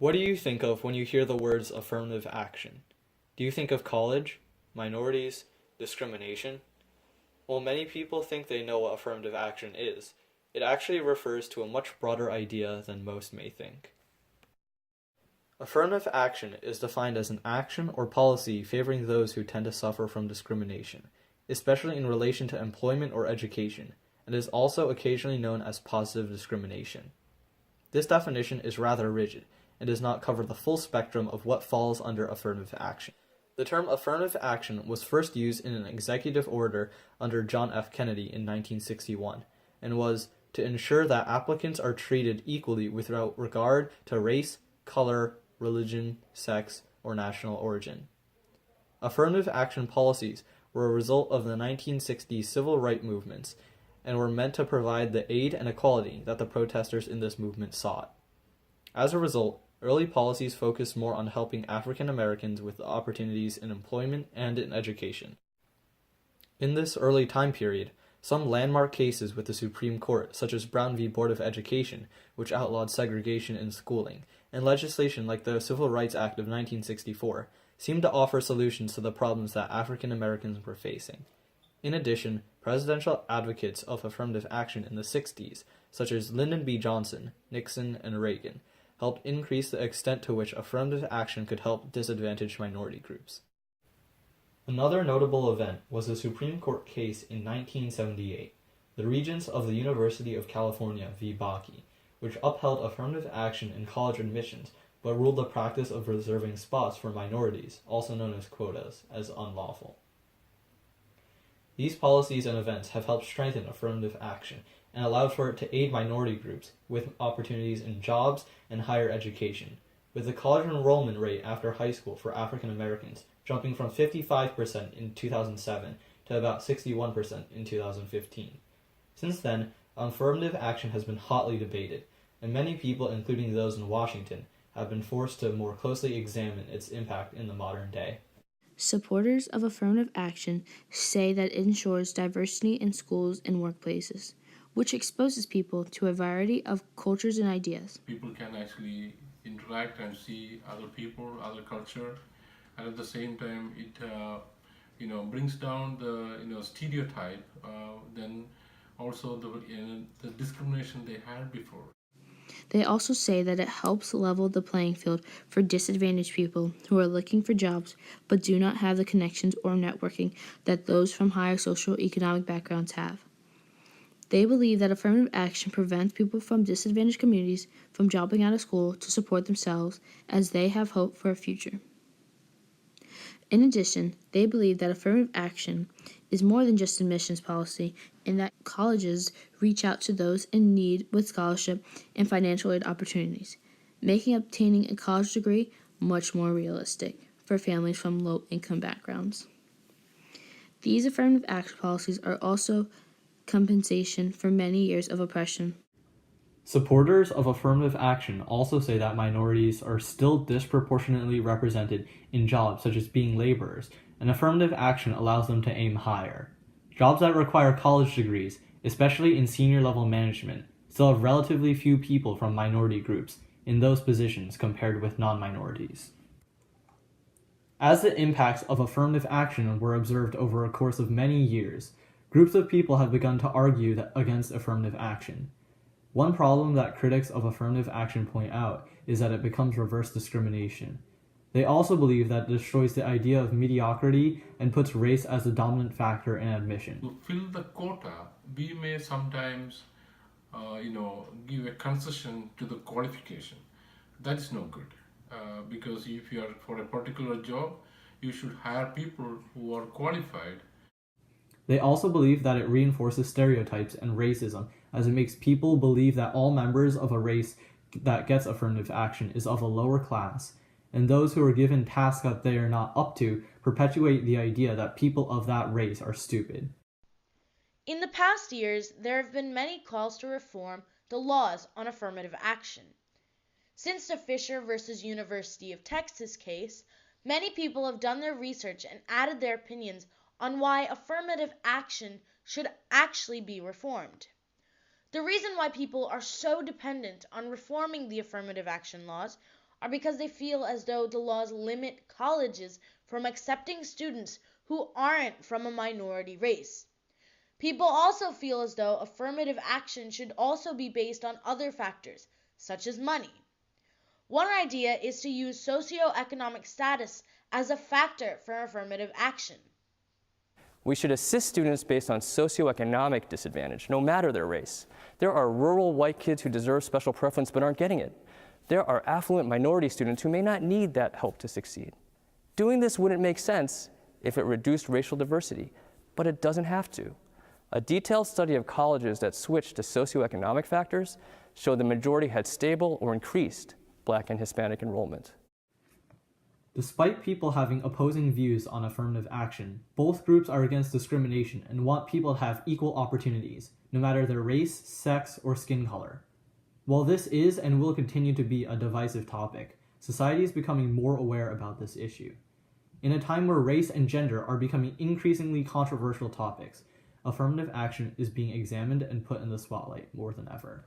What do you think of when you hear the words affirmative action? Do you think of college, minorities, discrimination? Well, many people think they know what affirmative action is. It actually refers to a much broader idea than most may think. Affirmative action is defined as an action or policy favoring those who tend to suffer from discrimination, especially in relation to employment or education, and is also occasionally known as positive discrimination. This definition is rather rigid and does not cover the full spectrum of what falls under affirmative action. The term affirmative action was first used in an executive order under John F. Kennedy in 1961 and was to ensure that applicants are treated equally without regard to race, color, religion, sex, or national origin. Affirmative action policies were a result of the 1960s civil rights movements and were meant to provide the aid and equality that the protesters in this movement sought. As a result, early policies focused more on helping African Americans with opportunities in employment and in education. In this early time period, some landmark cases with the Supreme Court, such as Brown v. Board of Education, which outlawed segregation in schooling, and legislation like the Civil Rights Act of 1964, seemed to offer solutions to the problems that African Americans were facing. In addition, presidential advocates of affirmative action in the 60s, such as Lyndon B. Johnson, Nixon, and Reagan, helped increase the extent to which affirmative action could help disadvantaged minority groups. Another notable event was the Supreme Court case in 1978, the Regents of the University of California v. Bakke, which upheld affirmative action in college admissions but ruled the practice of reserving spots for minorities, also known as quotas, as unlawful. These policies and events have helped strengthen affirmative action and allowed for it to aid minority groups with opportunities in jobs and higher education, with the college enrollment rate after high school for African Americans jumping from 55% in 2007 to about 61% in 2015. Since then, affirmative action has been hotly debated, and many people, including those in Washington, have been forced to more closely examine its impact in the modern day. Supporters of affirmative action say that it ensures diversity in schools and workplaces, which exposes people to a variety of cultures and ideas. People can actually interact and see other people, other culture, and at the same time, it brings down the stereotype. Then also the discrimination they had before. They also say that it helps level the playing field for disadvantaged people who are looking for jobs but do not have the connections or networking that those from higher socioeconomic backgrounds have. They believe that affirmative action prevents people from disadvantaged communities from dropping out of school to support themselves as they have hope for a future. In addition, they believe that affirmative action is more than just admissions policy and that colleges reach out to those in need with scholarship and financial aid opportunities, making obtaining a college degree much more realistic for families from low-income backgrounds. These affirmative action policies are also compensation for many years of oppression. Supporters of affirmative action also say that minorities are still disproportionately represented in jobs such as being laborers, and affirmative action allows them to aim higher. Jobs that require college degrees, especially in senior level management, still have relatively few people from minority groups in those positions compared with non-minorities. As the impacts of affirmative action were observed over a course of many years, groups of people have begun to argue against affirmative action. One problem that critics of affirmative action point out is that it becomes reverse discrimination. They also believe that it destroys the idea of mediocrity and puts race as the dominant factor in admission. To fill the quota, we may sometimes, give a concession to the qualification. That is no good because if you are for a particular job, you should hire people who are qualified. They also believe that it reinforces stereotypes and racism, as it makes people believe that all members of a race that gets affirmative action is of a lower class, and those who are given tasks that they are not up to perpetuate the idea that people of that race are stupid. In the past years, there have been many calls to reform the laws on affirmative action. Since the Fisher versus University of Texas case, many people have done their research and added their opinions on why affirmative action should actually be reformed. The reason why people are so dependent on reforming the affirmative action laws are because they feel as though the laws limit colleges from accepting students who aren't from a minority race. People also feel as though affirmative action should also be based on other factors, such as money. One idea is to use socioeconomic status as a factor for affirmative action. We should assist students based on socioeconomic disadvantage, no matter their race. There are rural white kids who deserve special preference but aren't getting it. There are affluent minority students who may not need that help to succeed. Doing this wouldn't make sense if it reduced racial diversity, but it doesn't have to. A detailed study of colleges that switched to socioeconomic factors showed the majority had stable or increased Black and Hispanic enrollment. Despite people having opposing views on affirmative action, both groups are against discrimination and want people to have equal opportunities, no matter their race, sex, or skin color. While this is and will continue to be a divisive topic, society is becoming more aware about this issue. In a time where race and gender are becoming increasingly controversial topics, affirmative action is being examined and put in the spotlight more than ever.